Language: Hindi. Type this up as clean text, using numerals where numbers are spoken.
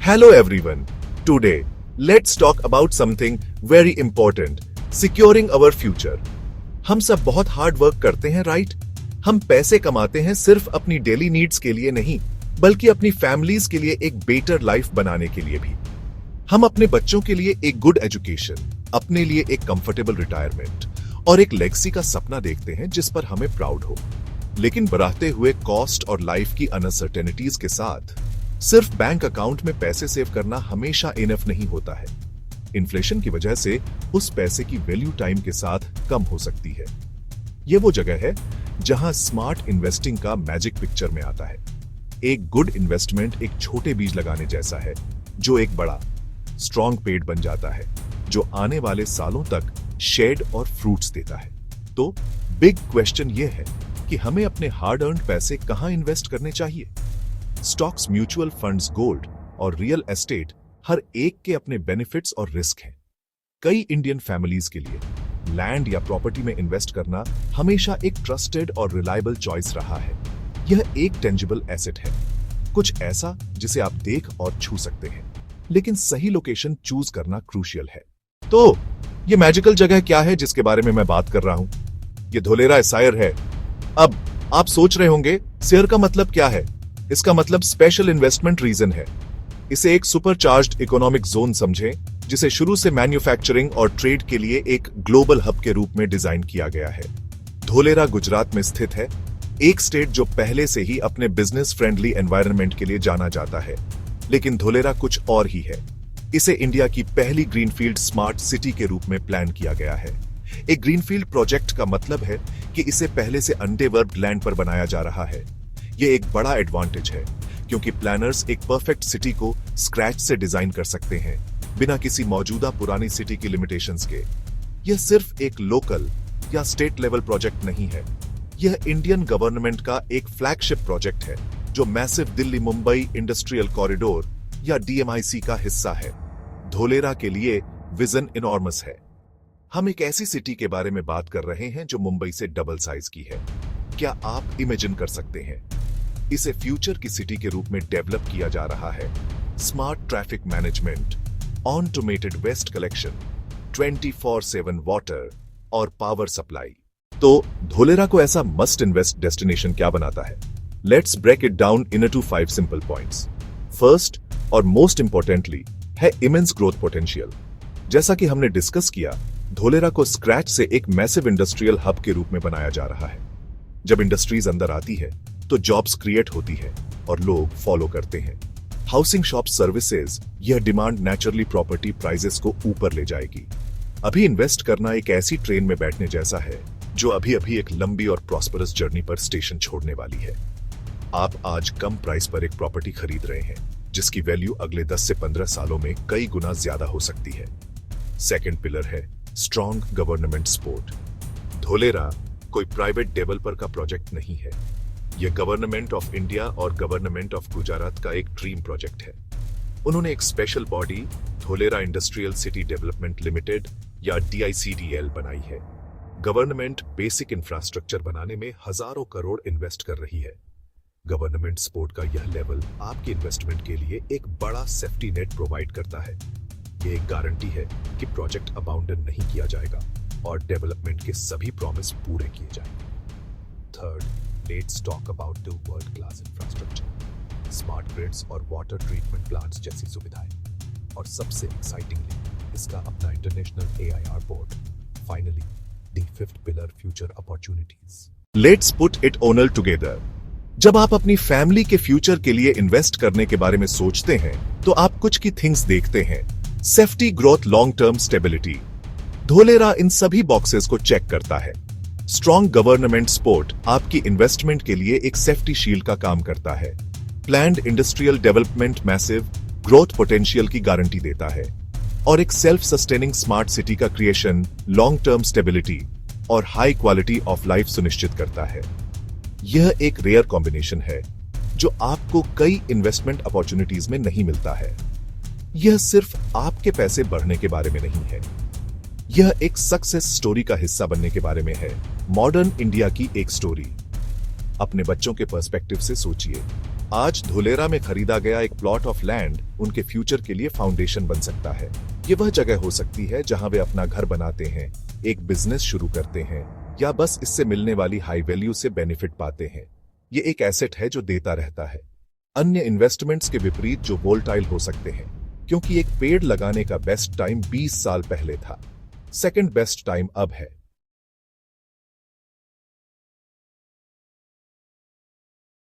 Hello everyone. Today, let's talk about something very important, securing our future. हम सब बहुत हार्ड वर्क करते हैं, राइट? हम पैसे कमाते हैं सिर्फ अपनी डेली नीड्स के लिए नहीं, बल्कि अपनी फैमिलीज के लिए एक बेटर लाइफ बनाने के लिए भी। हम अपने बच्चों के लिए एक गुड एजुकेशन, अपने लिए एक कंफर्टेबल रिटायरमेंट और एक लेगेसी का सपना देखते हैं जिस पर हमें प्राउड हो। लेकिन बढ़ते हुए कॉस्ट और लाइफ की अनसर्टेनिटीज के साथ सिर्फ बैंक अकाउंट में पैसे सेव करना हमेशा इनफ नहीं होता है। इन्फ्लेशन की वजह से उस पैसे की वैल्यू टाइम के साथ कम हो सकती है। यह वो जगह है जहां स्मार्ट इन्वेस्टिंग का मैजिक पिक्चर में आता है। एक गुड इन्वेस्टमेंट एक छोटे बीज लगाने जैसा है जो एक बड़ा स्ट्रॉन्ग पेड़ बन जाता है, जो आने वाले सालों तक शेड और फ्रूट्स देता है। तो बिग क्वेश्चन यह है कि हमें अपने हार्ड अर्न्ड पैसे कहां इन्वेस्ट करने चाहिए। स्टॉक्स, म्यूचुअल फंड्स, गोल्ड और रियल एस्टेट, हर एक के अपने बेनिफिट्स और रिस्क हैं। कई इंडियन फैमिलीज के लिए लैंड या प्रॉपर्टी में इन्वेस्ट करना हमेशा एक ट्रस्टेड और रिलायबल चॉइस रहा है। यह एक टेंजिबल एसेट है, कुछ ऐसा जिसे आप देख और छू सकते हैं, लेकिन सही लोकेशन चूज करना क्रूशियल है। तो यह मैजिकल जगह क्या है जिसके बारे में मैं बात कर रहा हूं? यह धोलेरा एसायर है। अब आप सोच रहे होंगे, शेयर का मतलब क्या है? इसका मतलब स्पेशल इन्वेस्टमेंट रीजन है। इसे एक सुपरचार्ज्ड इकोनॉमिक जोन समझें, जिसे शुरू से मैन्युफैक्चरिंग और ट्रेड के लिए एक ग्लोबल हब के रूप में डिजाइन किया गया है। धोलेरा गुजरात में स्थित है, एक स्टेट जो पहले से ही अपने बिजनेस फ्रेंडली एनवायरनमेंट के लिए जाना जाता है। लेकिन धोलेरा कुछ और ही है। इसे इंडिया की पहली ग्रीनफील्ड स्मार्ट सिटी के रूप में प्लान किया गया है। एक ग्रीनफील्ड प्रोजेक्ट का मतलब है कि इसे पहले से अनडेवलप्ड लैंड पर बनाया जा रहा है। यह एक बड़ा एडवांटेज है, क्योंकि प्लानर्स एक परफेक्ट सिटी को स्क्रैच से डिजाइन कर सकते हैं, बिना किसी मौजूदा पुरानी सिटी की लिमिटेशंस के। यह सिर्फ एक लोकल या स्टेट लेवल प्रोजेक्ट नहीं है, यह इंडियन गवर्नमेंट का एक फ्लैगशिप प्रोजेक्ट है, जो massive Delhi Mumbai industrial corridor या डीएमआईसी का हिस्सा है। धोलेरा के लिए विजन इनॉर्मस है। हम एक ऐसी सिटी के बारे में बात कर रहे हैं जो मुंबई से डबल साइज की है। क्या आप इमेजिन कर सकते हैं? इसे फ्यूचर की सिटी के रूप में डेवलप किया जा रहा है। Smart traffic management, automated waste collection, 24/7 water और पावर सप्लाई। तो धोलेरा को ऐसा मस्ट इन्वेस्ट डेस्टिनेशन क्या बनाता है? Let's break it down into 5 simple points. First और मोस्ट इंपॉर्टेंटली है इमेंस ग्रोथ पोटेंशियल। जैसा कि हमने डिस्कस किया, धोलेरा को स्क्रैच से एक मैसिव इंडस्ट्रियल हब के रूप में बनाया जा रहा है। जब इंडस्ट्रीज अंदर आती है तो जॉब्स क्रिएट होती है और लोग फॉलो करते हैं। हाउसिंग, शॉप, सर्विसेज, यह डिमांड नेचुरली प्रॉपर्टी प्राइसेस को ऊपर ले जाएगी। अभी इन्वेस्ट करना एक ऐसी ट्रेन में बैठने जैसा है जो अभी अभी एक लंबी और प्रॉस्परस जर्नी पर स्टेशन छोड़ने वाली है। आप आज कम प्राइस पर एक प्रॉपर्टी खरीद रहे हैं, जिसकी वैल्यू अगले 10 से 15 सालों में कई गुना ज्यादा हो सकती है। सेकेंड पिलर है स्ट्रॉन्ग गवर्नमेंट सपोर्ट। धोलेरा कोई प्राइवेट डेवलपर का प्रोजेक्ट नहीं है। यह गवर्नमेंट ऑफ इंडिया और गवर्नमेंट ऑफ गुजरात का एक ड्रीम प्रोजेक्ट है। उन्होंने एक special body Dholera industrial city development limited या DICDL बनाई है। गवर्नमेंट बेसिक इंफ्रास्ट्रक्चर बनाने में हजारों करोड़ इन्वेस्ट कर रही है। गवर्नमेंट सपोर्ट का यह लेवल आपके इन्वेस्टमेंट के लिए एक बड़ा सेफ्टी नेट प्रोवाइड करता है। यह एक गारंटी है कि प्रोजेक्ट अबाउंडन नहीं किया जाएगा और डेवलपमेंट के सभी प्रॉमिस पूरे किए जाएंगे। Third, let's talk about the world class infrastructure, smart grids और वाटर ट्रीटमेंट प्लांट्स जैसी सुविधाएं। और सबसे एक्साइटिंगली, इसका अपना international AIR board. Finally, the fifth pillar, future opportunities. Let's put it all together. जब आप अपनी फैमिली के फ्यूचर के लिए इन्वेस्ट करने के बारे में सोचते हैं, तो आप कुछ की थिंग्स देखते हैं। Safety, growth, long term stability. Dholera इन सभी बॉक्सेस को चेक करता है। स्ट्रॉन्ग गवर्नमेंट सपोर्ट आपकी इन्वेस्टमेंट के लिए एक सेफ्टी शील्ड का काम करता है। Planned industrial development massive growth potential की गारंटी देता है। और एक सेल्फ सस्टेनिंग स्मार्ट सिटी का क्रिएशन लॉन्ग टर्म स्टेबिलिटी और हाई क्वालिटी ऑफ लाइफ सुनिश्चित करता है। यह एक रेयर कॉम्बिनेशन है जो आपको कई इन्वेस्टमेंट अपॉर्चुनिटीज में नहीं मिलता है। यह सिर्फ आपके पैसे बढ़ने के बारे में नहीं है, यह एक सक्सेस स्टोरी का हिस्सा बनने के बारे में है। मॉडर्न इंडिया की एक स्टोरी। अपने बच्चों के पर्सपेक्टिव से सोचिए। आज धुलेरा में खरीदा गया एक प्लॉट ऑफ लैंड उनके फ्यूचर के लिए फाउंडेशन बन सकता है। ये वह जगह हो सकती है जहां वे अपना घर बनाते हैं, एक बिजनेस शुरू करते हैं या बस इससे मिलने वाली हाई वैल्यू से बेनिफिट पाते हैं। ये एक एसेट है जो देता रहता है, अन्य इन्वेस्टमेंट्स के विपरीत जो वोलेटाइल हो सकते हैं, क्योंकि एक पेड़ लगाने का बेस्ट टाइम 20 साल पहले था, सेकंड बेस्ट टाइम अब है।